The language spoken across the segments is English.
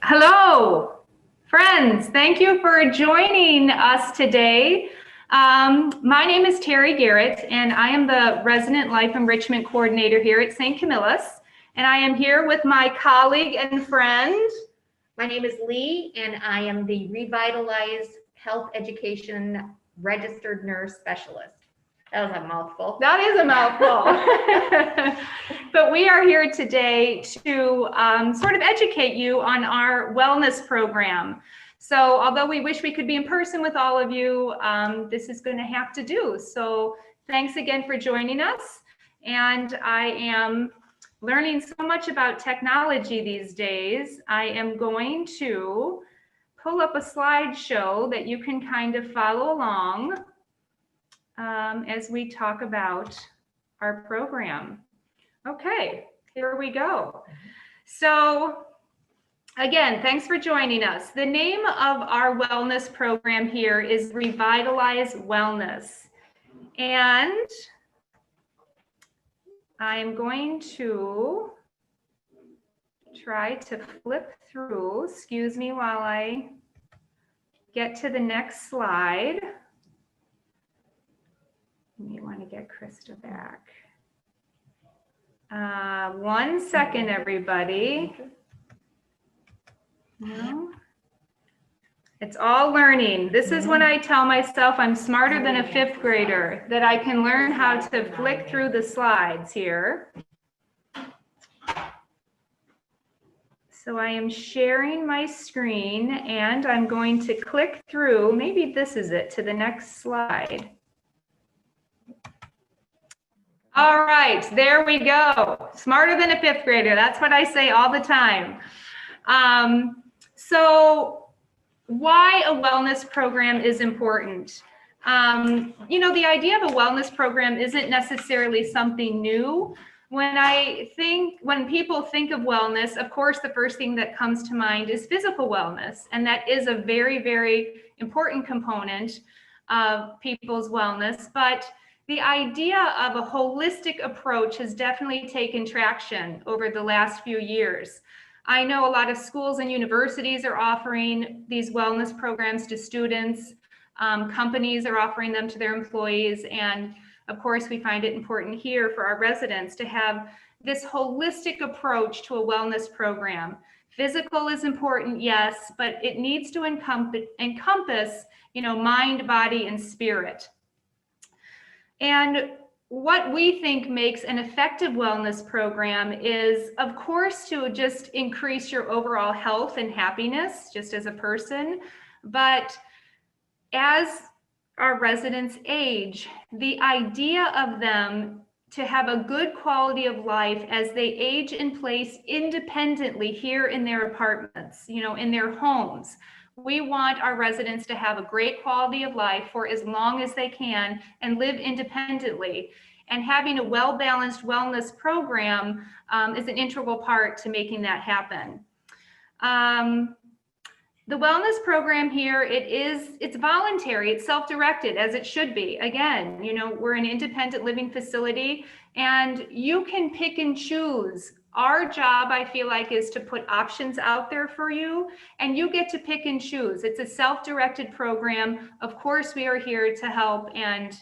Hello, friends. Thank you for joining us today. My name is Terry Garrett, and I am the Resident Life Enrichment Coordinator here at St. Camillus. And I am here with my colleague and friend. My name is Lee, and I am the Revitalize Health Education Registered Nurse Specialist. That was a mouthful. That is a mouthful. But we are here today to sort of educate you on our wellness program. So although we wish we could be in person with all of you, this is going to have to do. So thanks again for joining us. And I am learning so much about technology these days. I am going to pull up a slideshow that you can kind of follow along as we talk about our program. Okay, here we go. So again, thanks for joining us. The name of our wellness program here is Revitalize Wellness. And I'm going to try to flip through. Excuse me while I get to the next slide. You want to get Krista back. 1 second, everybody. No. It's all learning. This is when I tell myself I'm smarter than a 5th grader, that I can learn how to flick through the slides here. So I am sharing my screen and I'm going to click through, maybe this is it, to the next slide. All right, there we go. Smarter than a 5th grader. That's what I say all the time. So why a wellness program is important. You know, the idea of a wellness program isn't necessarily something new. When people think of wellness, of course, the first thing that comes to mind is physical wellness. And that is a very, very important component of people's wellness. But the idea of a holistic approach has definitely taken traction over the last few years. I know a lot of schools and universities are offering these wellness programs to students. Companies are offering them to their employees. And of course, we find it important here for our residents to have this holistic approach to a wellness program. Physical is important, yes, but it needs to encompass, you know, mind, body, and spirit. And what we think makes an effective wellness program is, of course, to just increase your overall health and happiness just as a person. But as our residents age, the idea of them to have a good quality of life as they age in place independently here in their apartments, you know, in their homes. We want our residents to have a great quality of life for as long as they can and live independently. And having a well-balanced wellness program is an integral part to making that happen. The wellness program here, it's voluntary, it's self-directed, as it should be. Again, you know, we're an independent living facility and you can pick and choose. Our job, I feel like, is to put options out there for you and you get to pick and choose. It's a self-directed program. Of course, we are here to help and,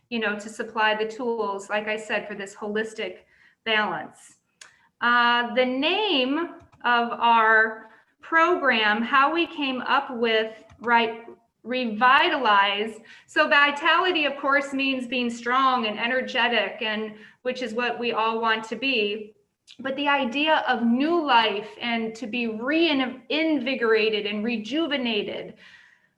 you know, to supply the tools, like I said, for this holistic balance. The name of our program, how we came up with, right, Revitalize. So vitality, of course, means being strong and energetic, and which is what we all want to be. But the idea of new life and to be reinvigorated and rejuvenated,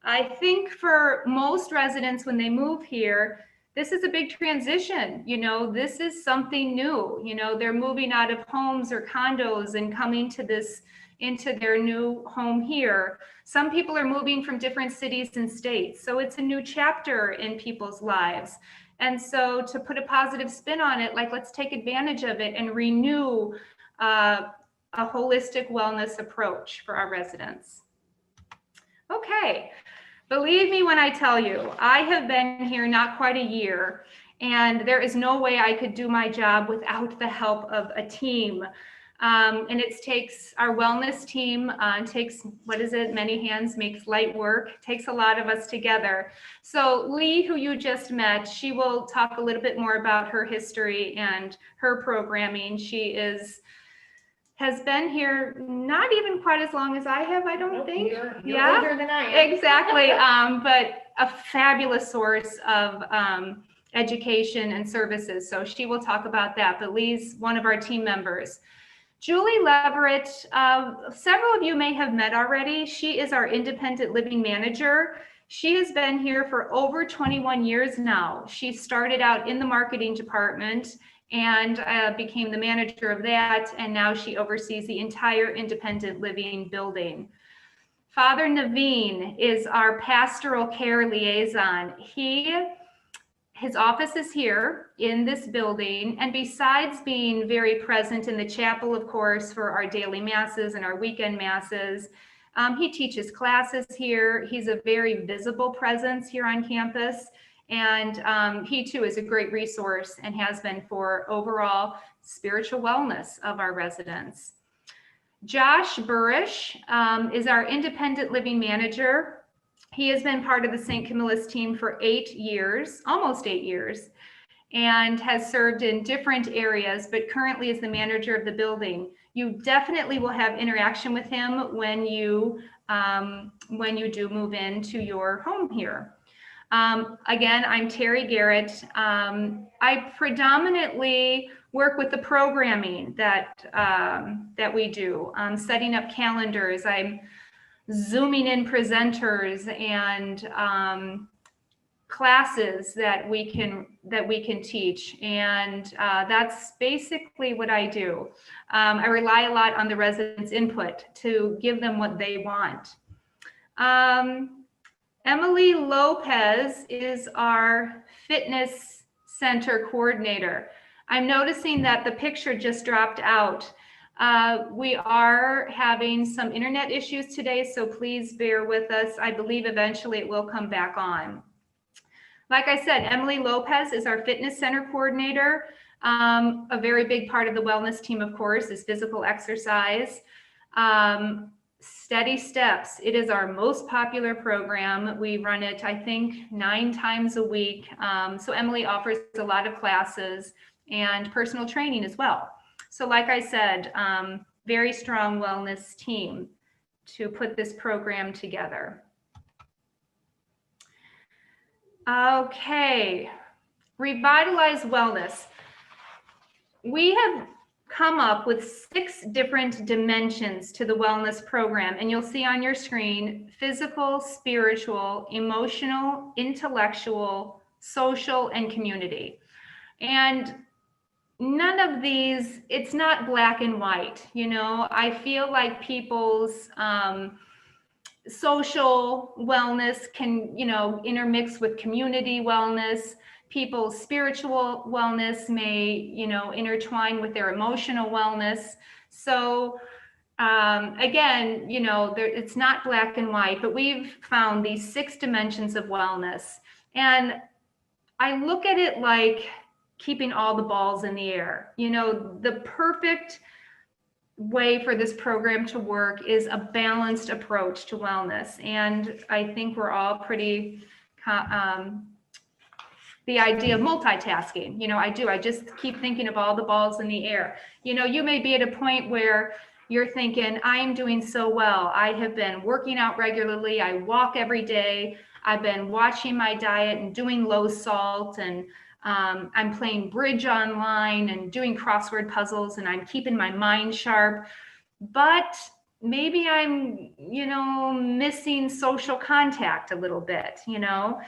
I think for most residents when they move here, this is a big transition. You know, this is something new. You know, they're moving out of homes or condos and coming to this into their new home here. Some people are moving from different cities and states. So it's a new chapter in people's lives. And so to put a positive spin on it, like let's take advantage of it and renew a holistic wellness approach for our residents. Okay, believe me when I tell you, I have been here not quite a year, and there is no way I could do my job without the help of a team. And it takes our wellness team, takes, what is it? Many hands makes light work, takes a lot of us together. So Lee, who you just met, she will talk a little bit more about her history and her programming. She has been here not even quite as long as I have, I don't think. You're older than I am. Exactly. But a fabulous source of education and services. So she will talk about that, but Lee's one of our team members. Julie Leverett, several of you may have met already. She is our independent living manager. She has been here for over 21 years now. She started out in the marketing department and became the manager of that, and now she oversees the entire independent living building. Father Naveen is our pastoral care liaison. His office is here in this building, and besides being very present in the chapel, of course, for our daily masses and our weekend masses, he teaches classes here. He's a very visible presence here on campus, and he too is a great resource and has been for overall spiritual wellness of our residents. Josh Burish is our independent living manager. He has been part of the St. Camilla's team for 8 years, almost 8 years, and has served in different areas, but currently is the manager of the building. You definitely will have interaction with him when you do move into your home here. Again, I'm Terry Garrett. I predominantly work with the programming that we do, setting up calendars. I'm Zooming in presenters and classes that we can teach, and that's basically what I do. I rely a lot on the residents' input to give them what they want. Emily Lopez is our fitness center coordinator. I'm noticing that the picture just dropped out. We are having some internet issues today, so please bear with us. I believe eventually it will come back on. Like I said, Emily Lopez is our fitness center coordinator. A very big part of the wellness team, of course, is physical exercise. Steady Steps, it is our most popular program. We run it, I think, 9 times a week. So Emily offers a lot of classes and personal training as well. So like I said, very strong wellness team to put this program together. Okay, Revitalize Wellness. We have come up with 6 different dimensions to the wellness program, and you'll see on your screen: physical, spiritual, emotional, intellectual, social, and community. And none of these, it's not black and white. You know, I feel like people's social wellness can, you know, intermix with community wellness. People's spiritual wellness may, you know, intertwine with their emotional wellness. So again, you know, it's not black and white, but we've found these 6 dimensions of wellness. And I look at it like keeping all the balls in the air. You know, the perfect way for this program to work is a balanced approach to wellness. And I think we're all pretty, the idea of multitasking, you know, I just keep thinking of all the balls in the air. You know, you may be at a point where you're thinking, I am doing so well. I have been working out regularly. I walk every day. I've been watching my diet and doing low salt, and I'm playing bridge online and doing crossword puzzles, and I'm keeping my mind sharp. But maybe I'm, you know, missing social contact a little bit, you know.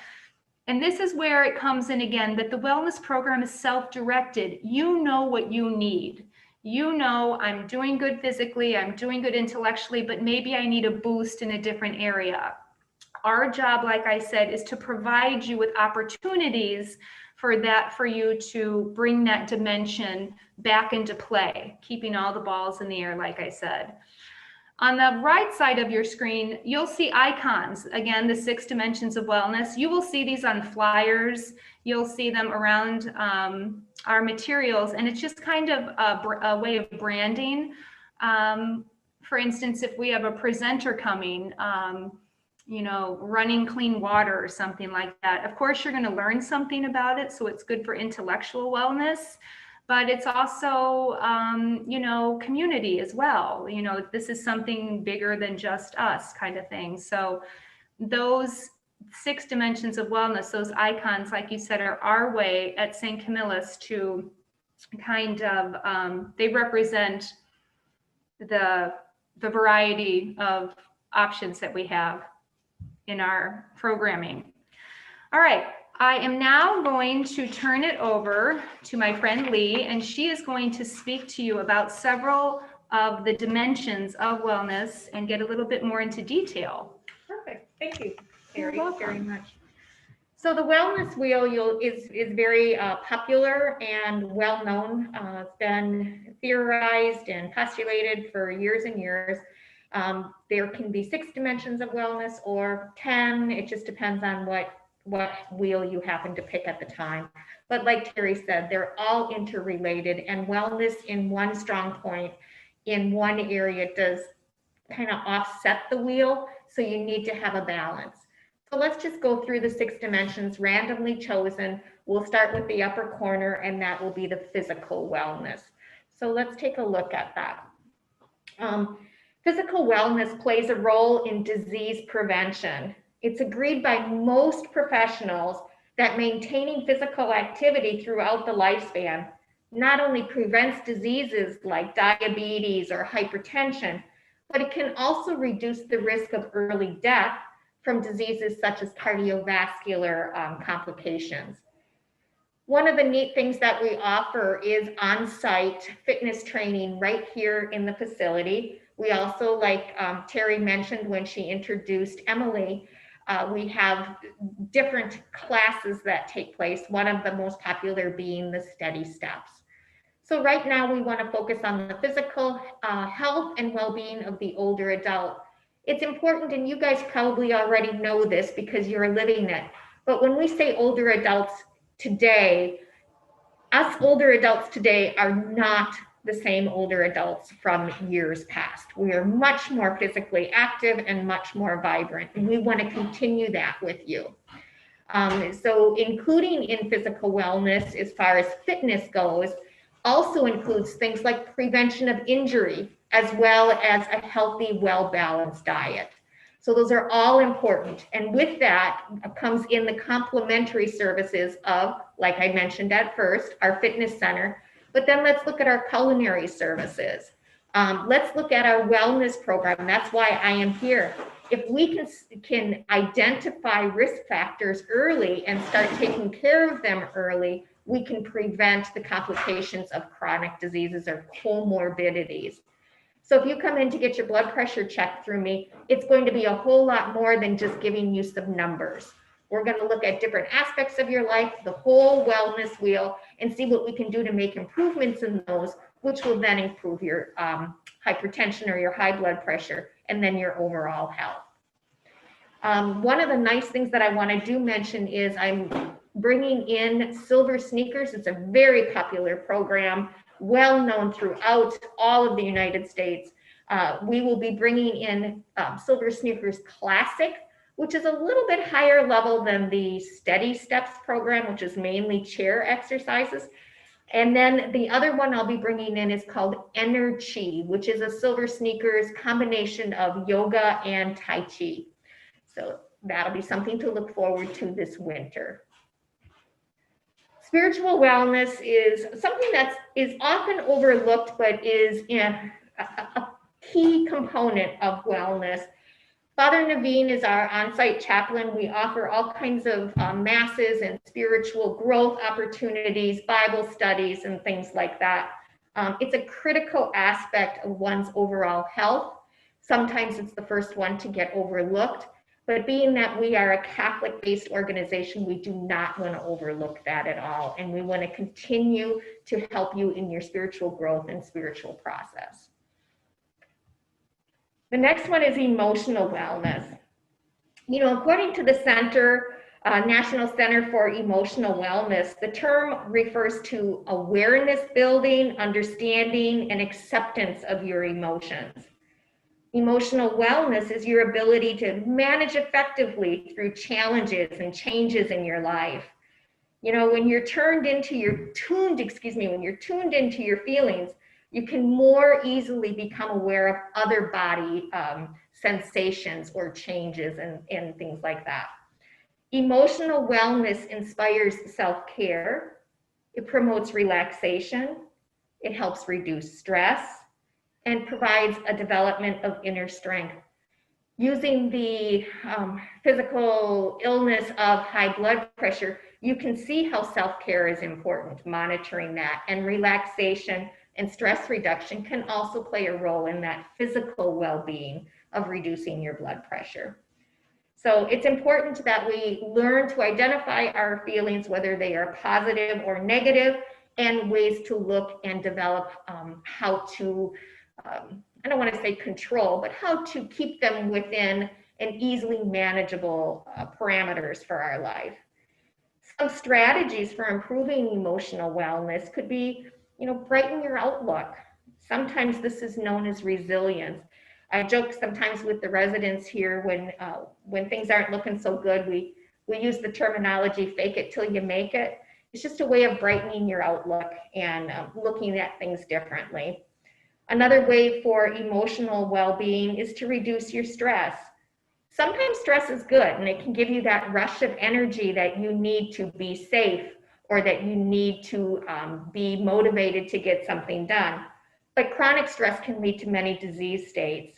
And this is where it comes in again, that the wellness program is self-directed. You know what you need. You know, I'm doing good physically, I'm doing good intellectually, but maybe I need a boost in a different area. Our job, like I said, is to provide you with opportunities for you to bring that dimension back into play, keeping all the balls in the air, like I said. On the right side of your screen, you'll see icons. Again, the 6 dimensions of wellness. You will see these on flyers. You'll see them around our materials, and it's just kind of a way of branding. For instance, if we have a presenter coming, you know, running clean water or something like that, of course, you're going to learn something about it. So it's good for intellectual wellness. But it's also, you know, community as well. You know, this is something bigger than just us kind of thing. So those 6 dimensions of wellness, those icons, like you said, are our way at St. Camillus to kind of, they represent the variety of options that we have in our programming. All right. I am now going to turn it over to my friend Lee, and she is going to speak to you about several of the dimensions of wellness and get a little bit more into detail. Perfect. Thank you, You're Terry, welcome. very much. So the wellness wheel is very popular and well known. It's been theorized and postulated for years and years. There can be 6 dimensions of wellness or 10. It just depends on what wheel you happen to pick at the time. But like Terry said, they're all interrelated, and wellness in one strong point in one area does kind of offset the wheel. So you need to have a balance. So let's just go through the 6 dimensions randomly chosen. We'll start with the upper corner, and that will be the physical wellness. So let's take a look at that. Physical wellness plays a role in disease prevention. It's agreed by most professionals that maintaining physical activity throughout the lifespan not only prevents diseases like diabetes or hypertension, but it can also reduce the risk of early death from diseases such as cardiovascular complications. One of the neat things that we offer is on-site fitness training right here in the facility. We also, like Terry mentioned when she introduced Emily, we have different classes that take place, one of the most popular being the steady steps. So right now we want to focus on the physical health and well-being of the older adult. It's important, and you guys probably already know this because you're living it, but when we say older adults today, us older adults today are not the same older adults from years past. We are much more physically active and much more vibrant, and we want to continue that with you. So including in physical wellness as far as fitness goes, also includes things like prevention of injury, as well as a healthy, well-balanced diet. So those are all important. And with that comes in the complementary services of, like I mentioned at first, our fitness center. But then let's look at our culinary services. Let's look at our wellness program. That's why I am here. If we can identify risk factors early and start taking care of them early, we can prevent the complications of chronic diseases or comorbidities. So if you come in to get your blood pressure checked through me, it's going to be a whole lot more than just giving you some numbers. We're going to look at different aspects of your life, the whole wellness wheel, and see what we can do to make improvements in those, which will then improve your hypertension or your high blood pressure, and then your overall health. One of the nice things that I want to do mention is I'm bringing in Silver Sneakers. It's a very popular program, well known throughout all of the United States. We will be bringing in Silver Sneakers Classic, which is a little bit higher level than the Steady Steps program, which is mainly chair exercises. And then the other one I'll be bringing in is called Energy, which is a Silver Sneakers combination of yoga and Tai Chi. So that'll be something to look forward to this winter. Spiritual wellness is something that is often overlooked, but is a key component of wellness. Father Naveen is our on-site chaplain. We offer all kinds of masses and spiritual growth opportunities, Bible studies, and things like that. It's a critical aspect of one's overall health. Sometimes it's the first one to get overlooked. But being that we are a Catholic-based organization, we do not want to overlook that at all. And we want to continue to help you in your spiritual growth and spiritual process. The next one is emotional wellness. You know, according to the National Center for Emotional Wellness, the term refers to awareness building, understanding, and acceptance of your emotions. Emotional wellness is your ability to manage effectively through challenges and changes in your life. You know, when you're tuned into your feelings, you can more easily become aware of other body sensations or changes and things like that. Emotional wellness inspires self-care. It promotes relaxation. It helps reduce stress and provides a development of inner strength. Using the physical illness of high blood pressure, you can see how self-care is important, monitoring that, and relaxation and stress reduction can also play a role in that physical well-being of reducing your blood pressure. So it's important that we learn to identify our feelings, whether they are positive or negative, and ways to look and develop how to, I don't want to say control, but how to keep them within an easily manageable parameters for our life. Some strategies for improving emotional wellness could be, you know, brighten your outlook. Sometimes this is known as resilience. I joke sometimes with the residents here when things aren't looking so good, we use the terminology fake it till you make it. It's just a way of brightening your outlook and looking at things differently. Another way for emotional well-being is to reduce your stress. Sometimes stress is good and it can give you that rush of energy that you need to be safe or that you need to be motivated to get something done. But chronic stress can lead to many disease states,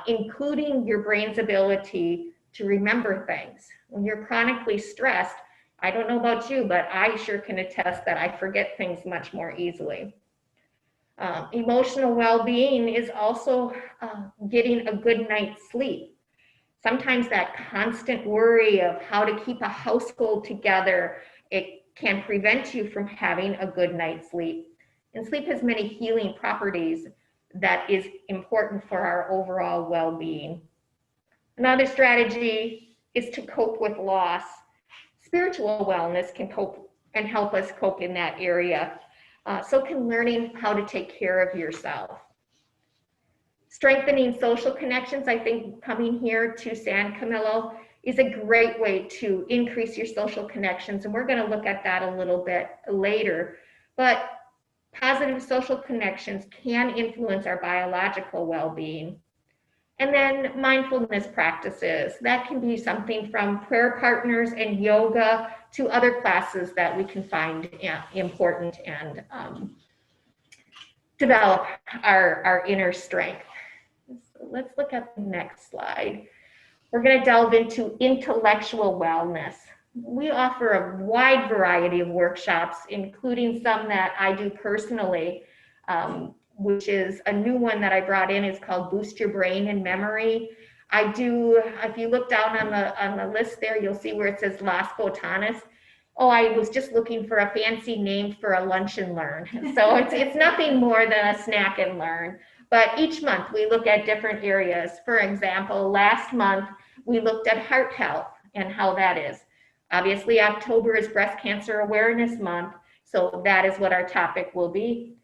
including your brain's ability to remember things. When you're chronically stressed, I don't know about you, but I sure can attest that I forget things much more easily. Emotional well-being is also getting a good night's sleep. Sometimes that constant worry of how to keep a household together, it can prevent you from having a good night's sleep. And sleep has many healing properties that is important for our overall well-being. Another strategy is to cope with loss. Spiritual wellness can cope and help us cope in that area. So can learning how to take care of yourself. Strengthening social connections, I think coming here to San Camilo is a great way to increase your social connections. And we're going to look at that a little bit later. But positive social connections can influence our biological well-being. And then mindfulness practices. That can be something from prayer partners and yoga to other classes that we can find important and develop our inner strength. So let's look at the next slide. We're going to delve into intellectual wellness. We offer a wide variety of workshops, including some that I do personally, which is a new one that I brought in. It's called Boost Your Brain and Memory. I do, if you look down on the list there, you'll see where it says Las Botanas. Oh, I was just looking for a fancy name for a lunch and learn. So it's nothing more than a snack and learn. But each month we look at different areas. For example, last month we looked at heart health and how that is. Obviously, October is Breast Cancer Awareness Month, so that is what our topic will be.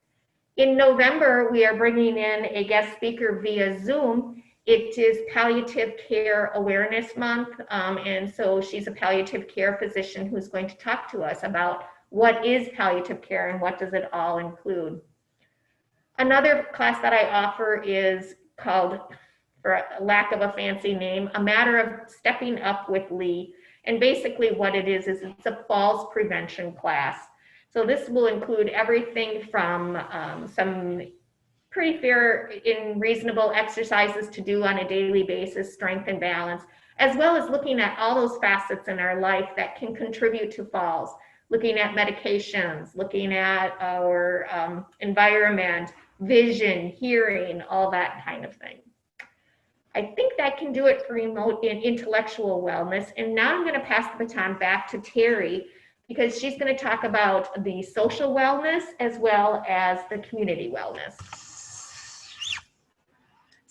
In November, we are bringing in a guest speaker via Zoom. It is Palliative Care Awareness Month, and so she's a palliative care physician who's going to talk to us about what is palliative care and what does it all include. Another class that I offer is called, for lack of a fancy name, A Matter of Stepping Up with Lee. And basically what it is it's a falls prevention class. So this will include everything from some pretty fair and reasonable exercises to do on a daily basis, strength and balance, as well as looking at all those facets in our life that can contribute to falls, looking at medications, looking at our environment, vision, hearing, all that kind of thing. I think that can do it for remote and intellectual wellness. And now I'm going to pass the baton back to Terry because she's going to talk about the social wellness as well as the community wellness.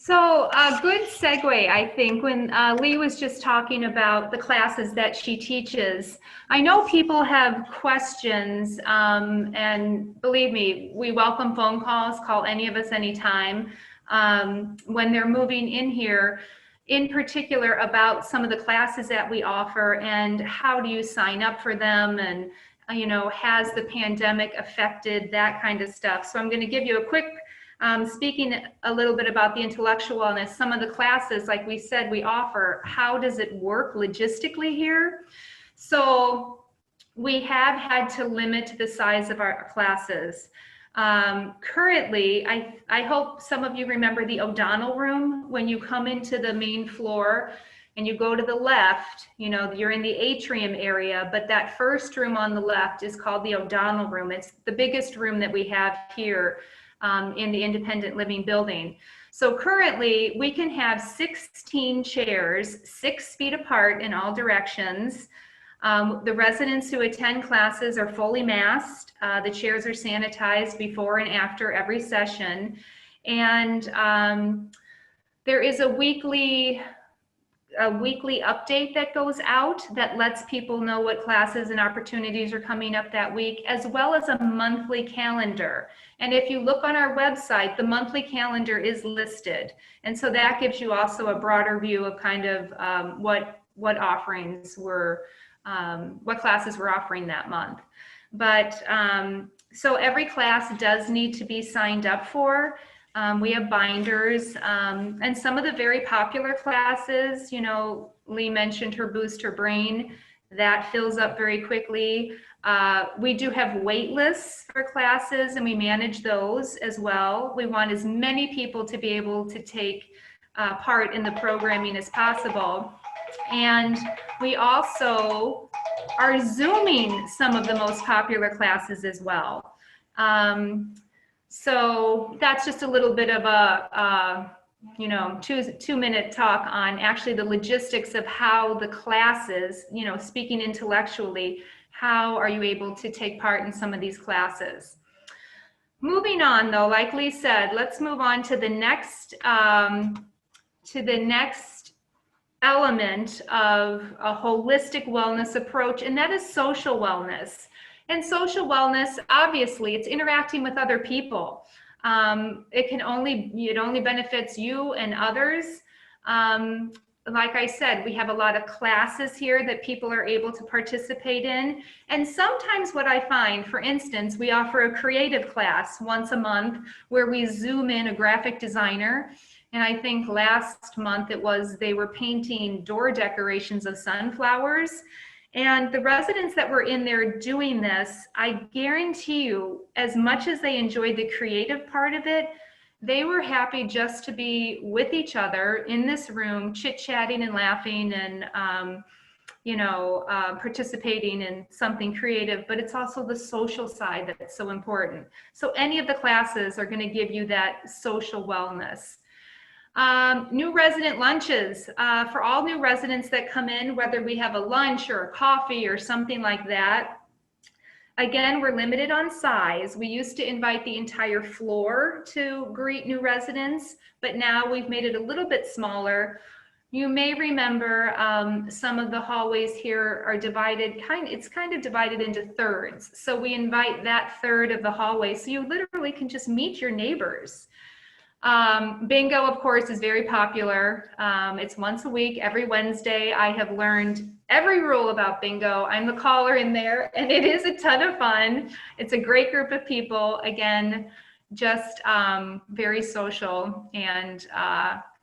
So a good segue, I think, when Lee was just talking about the classes that she teaches. I know people have questions, and believe me, we welcome phone calls. Call any of us anytime when they're moving in here, in particular about some of the classes that we offer and how do you sign up for them, and has the pandemic affected that kind of stuff. So I'm going to give you a quick speaking a little bit about the intellectual wellness, some of the classes, like we said, we offer, how does it work logistically here? So we have had to limit the size of our classes. Currently, I hope some of you remember the O'Donnell room. When you come into the main floor and you go to the left, you're in the atrium area, but that first room on the left is called the O'Donnell room. It's the biggest room that we have here in the independent living building. So currently we can have 16 chairs, 6 feet apart in all directions. The residents who attend classes are fully masked. The chairs are sanitized before and after every session. And there is a weekly update that goes out that lets people know what classes and opportunities are coming up that week, as well as a monthly calendar. And if you look on our website, the monthly calendar is listed. And so that gives you also a broader view of kind of what offerings were, what classes we're offering that month. But so every class does need to be signed up for. We have binders, and some of the very popular classes, Lee mentioned her Boost Her Brain, that fills up very quickly. We do have wait lists for classes, and we manage those as well. We want as many people to be able to take part in the programming as possible. And we also are Zooming some of the most popular classes as well. So that's just a little bit of a, 2-minute talk on actually the logistics of how the classes, speaking intellectually, how are you able to take part in some of these classes? Moving on though, like Lee said, let's move on to the next element of a holistic wellness approach, and that is social wellness. And social wellness, obviously, it's interacting with other people. It only benefits you and others. Like I said, we have a lot of classes here that people are able to participate in. And sometimes what I find, for instance, we offer a creative class once a month where we Zoom in a graphic designer. And I think last month they were painting door decorations of sunflowers. And the residents that were in there doing this, I guarantee you, as much as they enjoyed the creative part of it, they were happy just to be with each other in this room, chit-chatting and laughing and, participating in something creative. But it's also the social side that's so important. So any of the classes are going to give you that social wellness. New resident lunches, for all new residents that come in, whether we have a lunch or a coffee or something like that. Again, we're limited on size. We used to invite the entire floor to greet new residents, but now we've made it a little bit smaller. You may remember some of the hallways here are divided, it's kind of divided into thirds. So we invite that third of the hallway, so you literally can just meet your neighbors. Bingo, of course, is very popular. It's once a week, every Wednesday. I have learned every rule about bingo. I'm the caller in there, and it is a ton of fun. It's a great group of people. Again, just very social, and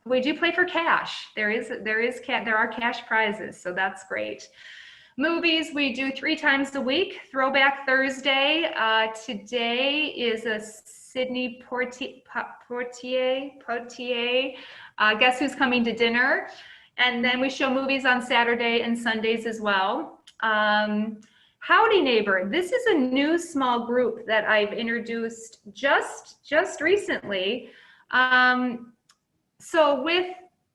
we do play for cash. There are cash prizes, so that's great. Movies, we do 3 times a week. Throwback Thursday. Today is a Sydney Poitier. Guess who's coming to dinner? And then we show movies on Saturday and Sundays as well. Howdy Neighbor. This is a new small group that I've introduced just recently. So with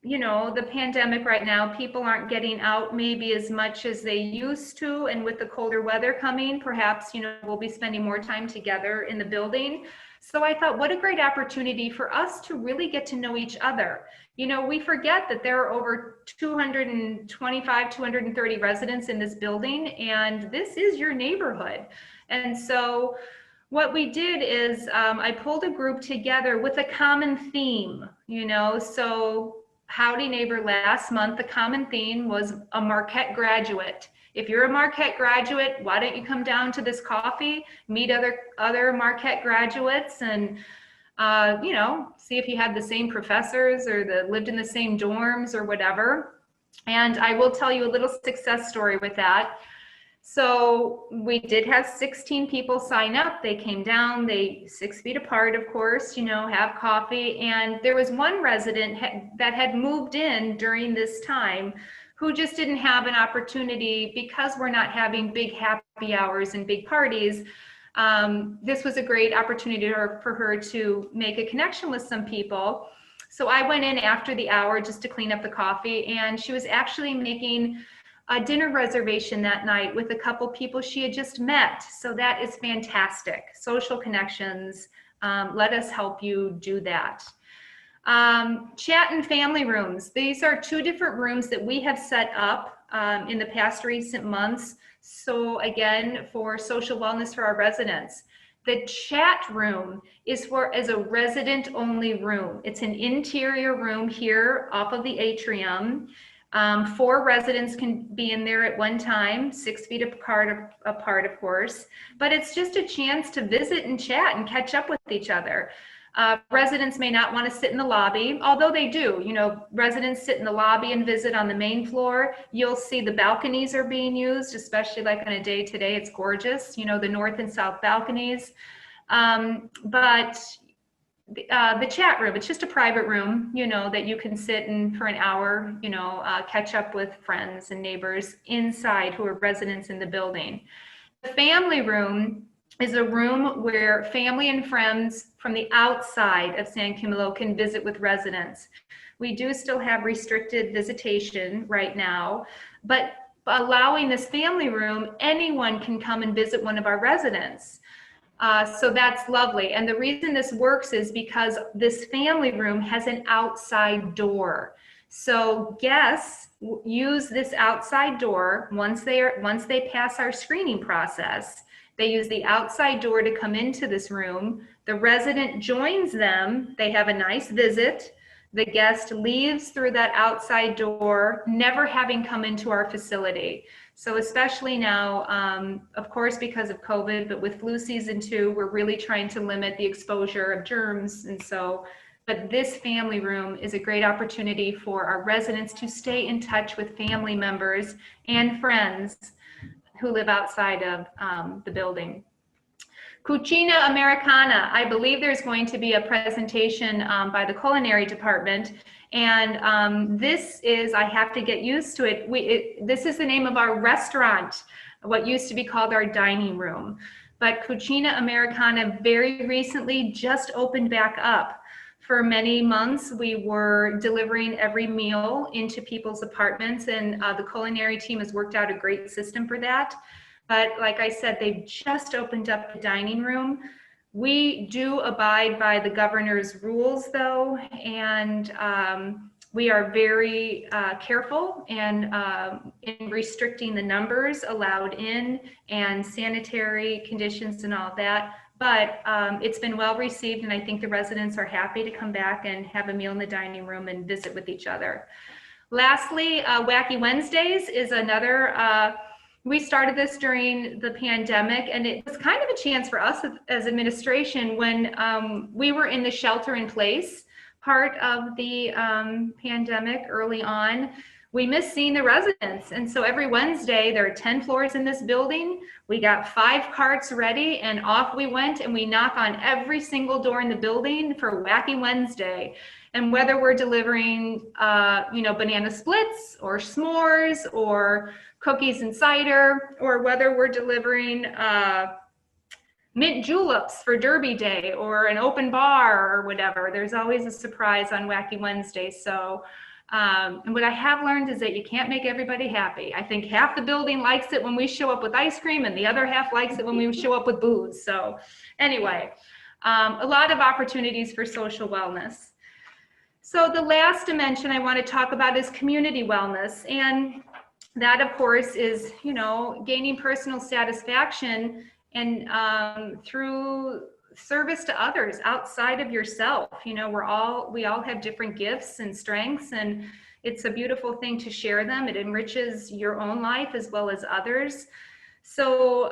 the pandemic right now, people aren't getting out maybe as much as they used to, and with the colder weather coming, perhaps we'll be spending more time together in the building. So I thought, what a great opportunity for us to really get to know each other. You know, we forget that there are over 225, 230 residents in this building, and this is your neighborhood. And so what we did is I pulled a group together with a common theme, you know, so Howdy Neighbor last month, the common theme was a Marquette graduate. If you're a Marquette graduate, why don't you come down to this coffee, meet other Marquette graduates, and you know, see if you had the same professors or lived in the same dorms or whatever. And I will tell you a little success story with that. So we did have 16 people sign up. They came down, they 6 feet apart, of course, you know, have coffee. And there was one resident that had moved in during this time who just didn't have an opportunity because we're not having big happy hours and big parties. This was a great opportunity for her to make a connection with some people. So I went in after the hour just to clean up the coffee, and she was actually making a dinner reservation that night with a couple people she had just met. So that is fantastic. Social connections, let us help you do that. Chat and family rooms. These are 2 different rooms that we have set up in the past recent months. So again, for social wellness for our residents. The chat room is a resident only room. It's an interior room here off of the atrium. 4 residents can be in there at one time, 6 feet apart, of course, but it's just a chance to visit and chat and catch up with each other. Residents may not want to sit in the lobby, although they do. You know, residents sit in the lobby and visit on the main floor. You'll see the balconies are being used, especially like on a day today. It's gorgeous, you know, the north and south balconies. But the chat room, it's just a private room, you know, that you can sit in for an hour, you know, catch up with friends and neighbors inside who are residents in the building. The family room is a room where family and friends from the outside of San Camilo can visit with residents. We do still have restricted visitation right now, but allowing this family room, anyone can come and visit one of our residents. So that's lovely. And the reason this works is because this family room has an outside door. So guests use this outside door once they pass our screening process. They use the outside door to come into this room. The resident joins them. They have a nice visit. The guest leaves through that outside door, never having come into our facility. So especially now, of course, because of COVID, but with flu season 2, we're really trying to limit the exposure of germs. And so, but this family room is a great opportunity for our residents to stay in touch with family members and friends who live outside of the building. Cucina Americana. I believe there's going to be a presentation by the culinary department. And this is, I have to get used to it. This is the name of our restaurant, what used to be called our dining room. But Cucina Americana very recently just opened back up. For many months, we were delivering every meal into people's apartments, and the culinary team has worked out a great system for that. But like I said, they've just opened up the dining room. We do abide by the governor's rules though, and we are very careful in restricting the numbers allowed in and sanitary conditions and all of that. But it's been well received, and I think the residents are happy to come back and have a meal in the dining room and visit with each other. Lastly, Wacky Wednesdays is another, we started this during the pandemic, and it was kind of a chance for us as administration when we were in the shelter in place part of the pandemic early on. We missed seeing the residents. And so every Wednesday, there are 10 floors in this building. We got 5 carts ready and off we went, and we knock on every single door in the building for Wacky Wednesday. And whether we're delivering, banana splits or s'mores or cookies and cider, or whether we're delivering mint juleps for Derby Day or an open bar or whatever, there's always a surprise on Wacky Wednesday. So, and what I have learned is that you can't make everybody happy. I think half the building likes it when we show up with ice cream, and the other half likes it when we show up with booze. So anyway, a lot of opportunities for social wellness. So the last dimension I want to talk about is community wellness. And that, of course, is, gaining personal satisfaction and through service to others outside of yourself. We all have different gifts and strengths, and it's a beautiful thing to share them. It enriches your own life as well as others. So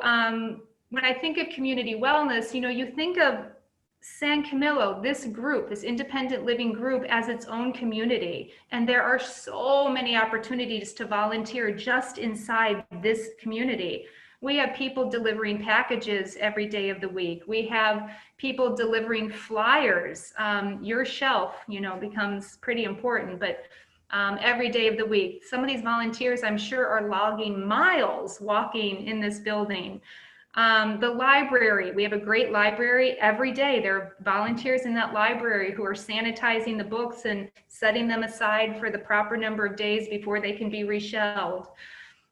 when I think of community wellness, you think of San Camilo, this group, this independent living group, as its own community. And there are so many opportunities to volunteer just inside this community. We have people delivering packages every day of the week. We have people delivering flyers. Your shelf, becomes pretty important, but every day of the week. Some of these volunteers, I'm sure, are logging miles walking in this building. The library, we have a great library. Every day there are volunteers in that library who are sanitizing the books and setting them aside for the proper number of days before they can be reshelved.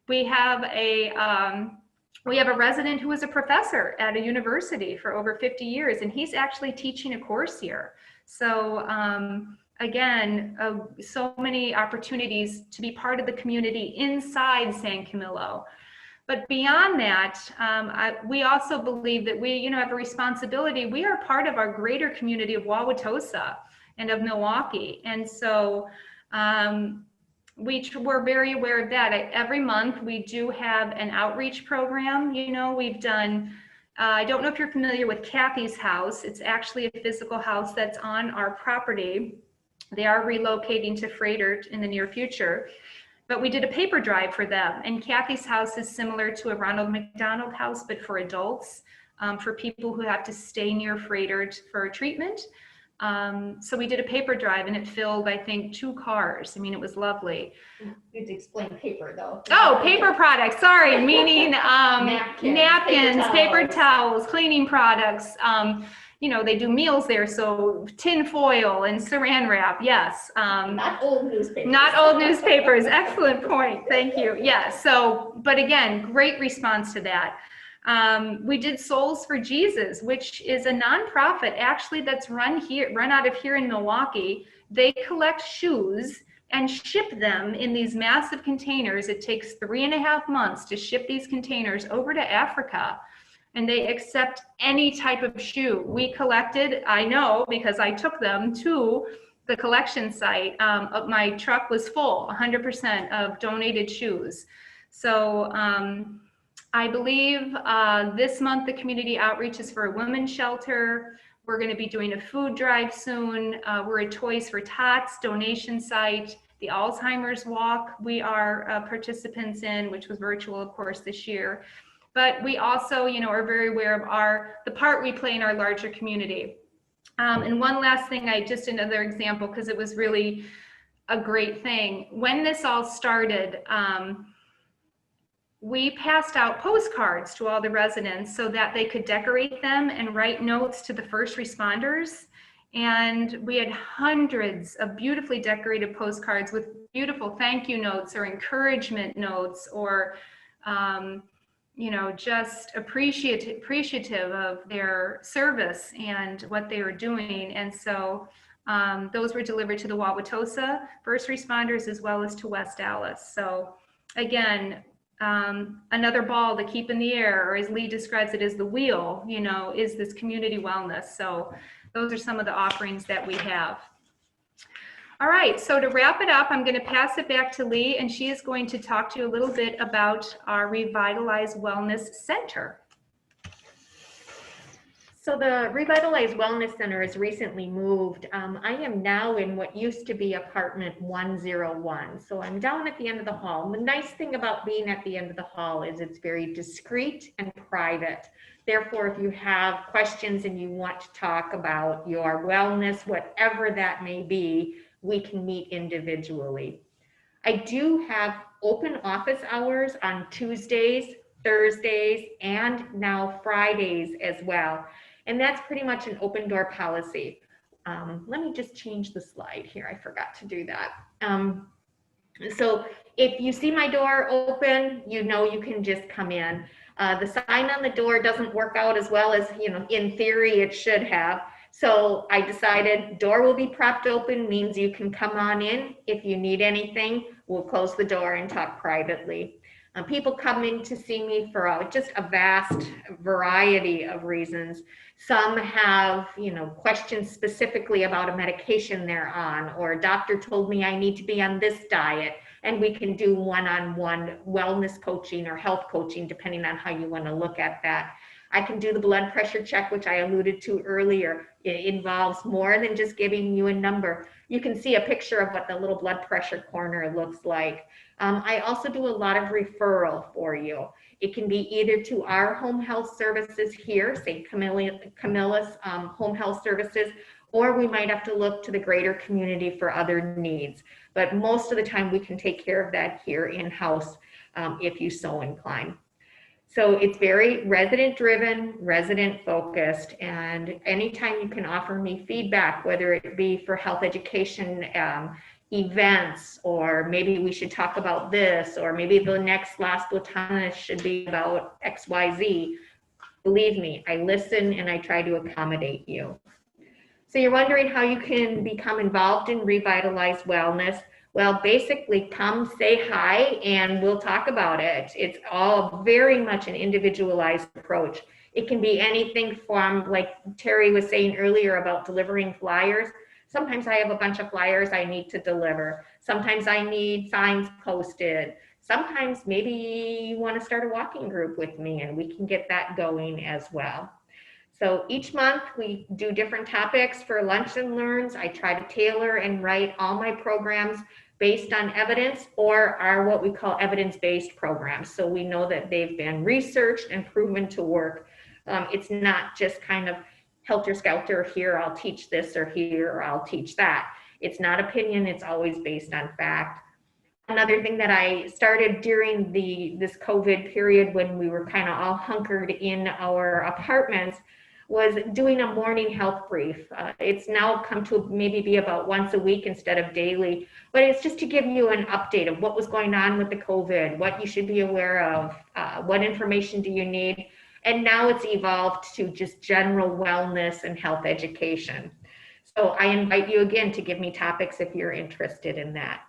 We have a resident who is a professor at a university for over 50 years, and he's actually teaching a course here. So again, so many opportunities to be part of the community inside San Camilo. But beyond that, we also believe that we, have a responsibility. We are part of our greater community of Wauwatosa and of Milwaukee. And so we're very aware of that. Every month we do have an outreach program. We've done, I don't know if you're familiar with Kathy's house. It's actually a physical house that's on our property. They are relocating to Freighter in the near future. But we did a paper drive for them, and Kathy's house is similar to a Ronald McDonald house, but for adults, for people who have to stay near Freighter for treatment. So we did a paper drive, and it filled, I think, 2 cars. It was lovely. You need to explain paper, though. Oh, paper products, sorry, meaning napkins, paper towels, cleaning products. They do meals there, so tin foil and saran wrap, yes. Not old newspapers. Not old newspapers, excellent point, thank you. Yes, but again, great response to that. We did Souls for Jesus, which is a nonprofit actually that's run out of here in Milwaukee. They collect shoes and ship them in these massive containers. It takes 3.5 months to ship these containers over to Africa. And they accept any type of shoe. We collected, I know, because I took them to the collection site. My truck was full, 100% of donated shoes. So I believe this month the community outreach is for a women's shelter. We're gonna be doing a food drive soon. We're a Toys for Tots donation site. The Alzheimer's Walk we are participants in, which was virtual, of course, this year. But we also, are very aware of the part we play in our larger community. And one last thing, just another example, because it was really a great thing. When this all started, we passed out postcards to all the residents so that they could decorate them and write notes to the first responders. And we had hundreds of beautifully decorated postcards with beautiful thank you notes or encouragement notes or just appreciative of their service and what they were doing. And so those were delivered to the Wauwatosa first responders as well as to West Dallas. So again, another ball to keep in the air, or as Lee describes it as the wheel, is this community wellness. So those are some of the offerings that we have. All right, so to wrap it up, I'm going to pass it back to Lee, and she is going to talk to you a little bit about our Revitalize Wellness Center. So the Revitalize Wellness Center has recently moved. I am now in what used to be apartment 101. So I'm down at the end of the hall. And the nice thing about being at the end of the hall is it's very discreet and private. Therefore, if you have questions and you want to talk about your wellness, whatever that may be, we can meet individually. I do have open office hours on Tuesdays, Thursdays, and now Fridays as well. And that's pretty much an open door policy. Let me just change the slide here. I forgot to do that. So if you see my door open, you know you can just come in. The sign on the door doesn't work out as well as, in theory it should have. So I decided door will be propped open, means you can come on in. If you need anything, we'll close the door and talk privately. People come in to see me for just a vast variety of reasons. Some have, questions specifically about a medication they're on, or a doctor told me I need to be on this diet, and we can do one-on-one wellness coaching or health coaching, depending on how you want to look at that. I can do the blood pressure check, which I alluded to earlier. It involves more than just giving you a number. You can see a picture of what the little blood pressure corner looks like. I also do a lot of referral for you. It can be either to our home health services here, St. Camilla's home health services, or we might have to look to the greater community for other needs. But most of the time we can take care of that here in-house if you so incline. So it's very resident driven, resident focused, and anytime you can offer me feedback, whether it be for health education events, or maybe we should talk about this, or maybe the next Las Botanas should be about XYZ, believe me, I listen and I try to accommodate you. So you're wondering how you can become involved in Revitalize Wellness. Well, basically come say hi and we'll talk about it. It's all very much an individualized approach. It can be anything from, like Terry was saying earlier about delivering flyers. Sometimes I have a bunch of flyers I need to deliver. Sometimes I need signs posted. Sometimes maybe you want to start a walking group with me and we can get that going as well. So each month we do different topics for lunch and learns. I try to tailor and write all my programs based on evidence, or are what we call evidence-based programs. So we know that they've been researched and proven to work. It's not just kind of helter-skelter, here I'll teach this, or here I'll teach that. It's not opinion, it's always based on fact. Another thing that I started during this COVID period when we were kind of all hunkered in our apartments was doing a morning health brief. It's now come to maybe be about once a week instead of daily, but it's just to give you an update of what was going on with the COVID, what you should be aware of, what information do you need, and now it's evolved to just general wellness and health education. So I invite you again to give me topics if you're interested in that.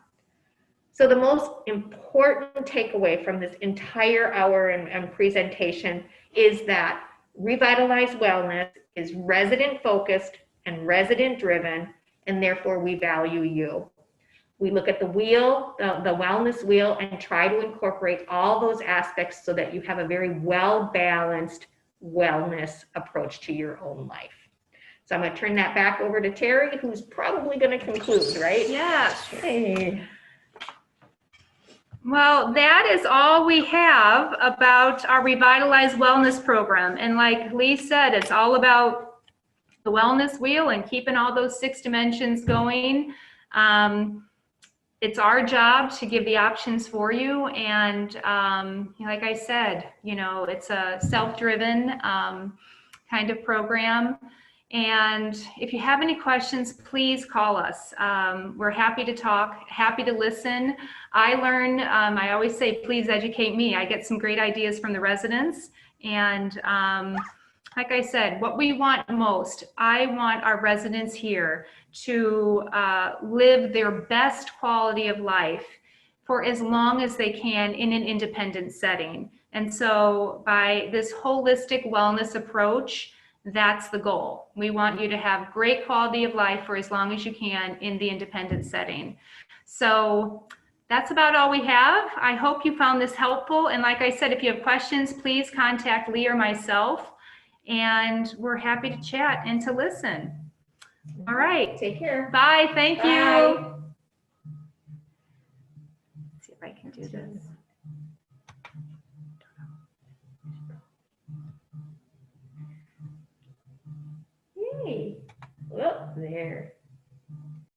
So the most important takeaway from this entire hour and presentation is that Revitalize Wellness is resident focused and resident driven, and therefore we value you. We look at the wheel, the wellness wheel, and try to incorporate all those aspects so that you have a very well-balanced wellness approach to your own life. So I'm going to turn that back over to Terry, who's probably going to conclude, right? Yes. Hey. Well, that is all we have about our Revitalize Wellness Program. And like Lee said, it's all about the wellness wheel and keeping all those 6 dimensions going. It's our job to give the options for you. And like I said, it's a self-driven kind of program. And if you have any questions, please call us. We're happy to talk, happy to listen. I learn, I always say, please educate me. I get some great ideas from the residents. And like I said, what we want most, I want our residents here to live their best quality of life for as long as they can in an independent setting. And so by this holistic wellness approach, that's the goal. We want you to have great quality of life for as long as you can in the independent setting. So that's about all we have. I hope you found this helpful. And like I said, if you have questions, please contact Lee or myself. And we're happy to chat and to listen. All right. Take care. Bye. Thank you. Bye. Let's see if I can do this. Yay. Whoop, there.